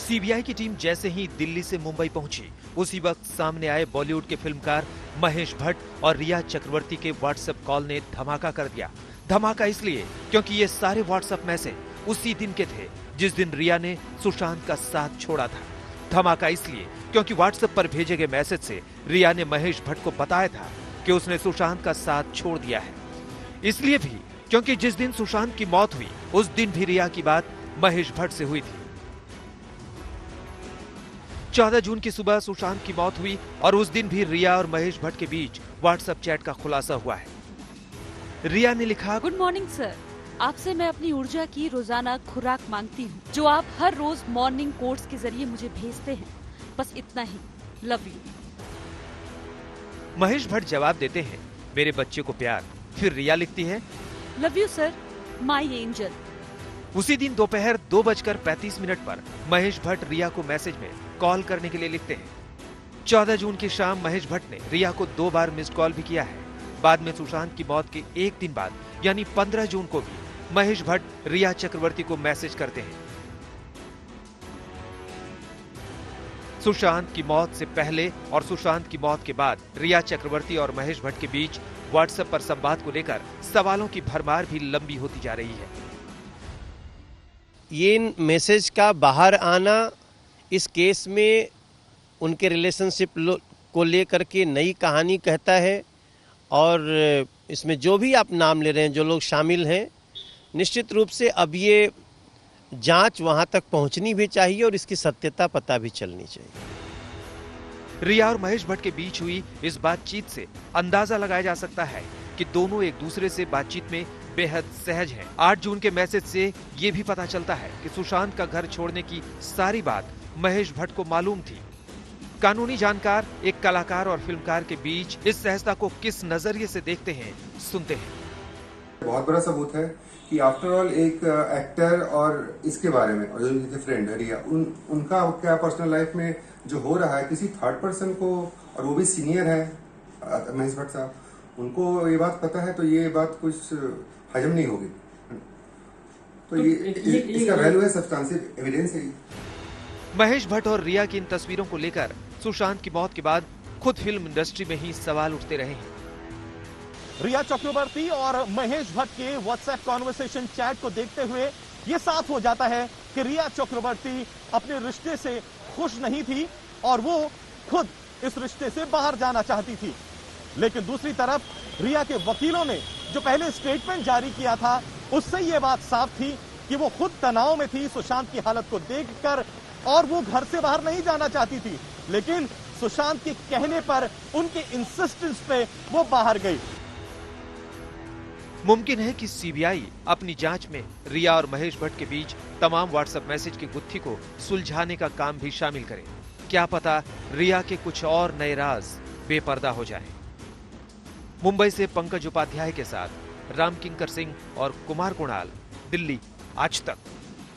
CBI की team जैसे ही दिल्ली से मुंबई पहुंची, उसी वक्त सामने आए बॉलीवुड के फिल्मकार महेश भट्ट और रिया चक्रवर्ती के व्हाट्सएप कॉल ने धमाका कर दिया। धमाका इसलिए क्योंकि ये सारे व्हाट्सएप मैसेज उसी दिन के थे जिस दिन रिया ने सुशांत का साथ छोड़ा था। धमाका इसलिए क्योंकि व्हाट्सएप पर भेजे गए मैसेज से रिया ने महेश भट्ट को बताया था कि उसने सुशांत का साथ छोड़ दिया है। इसलिए भी क्योंकि जिस दिन सुशांत की मौत हुई उस दिन भी रिया की बात महेश भट्ट से हुई थी। 14 जून की सुबह सुशांत की मौत हुई और उस दिन भी रिया और महेश भट्ट के बीच व्हाट्सएप चैट का खुलासा हुआ है। रिया ने लिखा, गुड मॉर्निंग सर, आपसे मैं अपनी ऊर्जा की रोजाना खुराक मांगती हूँ जो आप हर रोज मॉर्निंग कोट्स के जरिए मुझे भेजते हैं। बस इतना ही, लव यू। महेश भट्ट जवाब देते हैं, मेरे बच्चे को प्यार। फिर रिया लिखती है, love you sir, my angel. उसी दिन दोपहर 2:35 पर महेश भट्ट रिया को मैसेज में कॉल करने के लिए लिखते हैं। 14 जून की शाम महेश भट्ट ने रिया को 2 बार मिस्ड कॉल भी किया है। बाद में सुशांत की मौत के एक दिन बाद यानी 15 जून को भी महेश भट्ट रिया चक्रवर्ती को मैसेज करते हैं। सुशांत की मौत से पहले और सुशांत की मौत के बाद रिया चक्रवर्ती और महेश भट्ट के बीच व्हाट्सएप पर संवाद को लेकर सवालों की भरमार भी लंबी होती जा रही है। ये मैसेज का बाहर आना इस केस में उनके रिलेशनशिप को लेकर के नई कहानी कहता है और इसमें जो भी आप नाम ले रहे हैं, जो लोग शामिल हैं, निश्चित रूप से अब ये जांच वहां तक पहुंचनी भी चाहिए और इसकी सत्यता पता भी चलनी चाहिए। रिया और महेश भट्ट के बीच हुई इस बातचीत से अंदाजा लगाया जा सकता है कि दोनों एक दूसरे से बातचीत में बेहद सहज हैं। 8 जून के मैसेज से ये भी पता चलता है कि सुशांत का घर छोड़ने की सारी बात महेश भट्ट को मालूम थी। कानूनी जानकार एक कलाकार और फिल्मकार के बीच इस सहजता को किस नजरिए से देखते हैं, सुनते हैं। बहुत बड़ा सबूत है कि आफ्टर ऑल एक एक्टर और इसके बारे में और जो फ्रेंड है रिया, उनका क्या पर्सनल लाइफ में जो हो रहा है किसी थर्ड पर्सन को, और वो भी सीनियर है महेश भट्ट साहब, उनको ये बात पता है तो ये बात कुछ हजम नहीं होगी। तो ये इसका वैल्यू है, सब्सटेंशियल एविडेंस है। महेश भट्ट और रिया की इन तस्वीरों को लेकर सुशांत की मौत के बाद खुद फिल्म इंडस्ट्री में ही सवाल उठते रहे हैं। रिया चक्रवर्ती और महेश भट्ट के व्हाट्सएप कॉन्वर्सेशन चैट को देखते हुए यह साफ हो जाता है कि रिया चक्रवर्ती अपने रिश्ते से खुश नहीं थी और वो खुद इस रिश्ते से बाहर जाना चाहती थी। लेकिन दूसरी तरफ रिया के वकीलों ने जो पहले स्टेटमेंट जारी किया था उससे यह बात साफ थी कि वो खुद तनाव में थी सुशांत की हालत को देखकर और वो घर से बाहर नहीं जाना चाहती थी, लेकिन सुशांत के कहने पर, उनके इंसिस्टेंस पे वो बाहर गई। मुमकिन है कि सीबीआई अपनी जांच में रिया और महेश भट्ट के बीच तमाम व्हाट्सएप मैसेज की गुत्थी को सुलझाने का काम भी शामिल करे। क्या पता रिया के कुछ और नए राज बेपर्दा हो जाएं। मुंबई से पंकज उपाध्याय के साथ राम किंकर सिंह और कुमार कुणाल, दिल्ली, आज तक।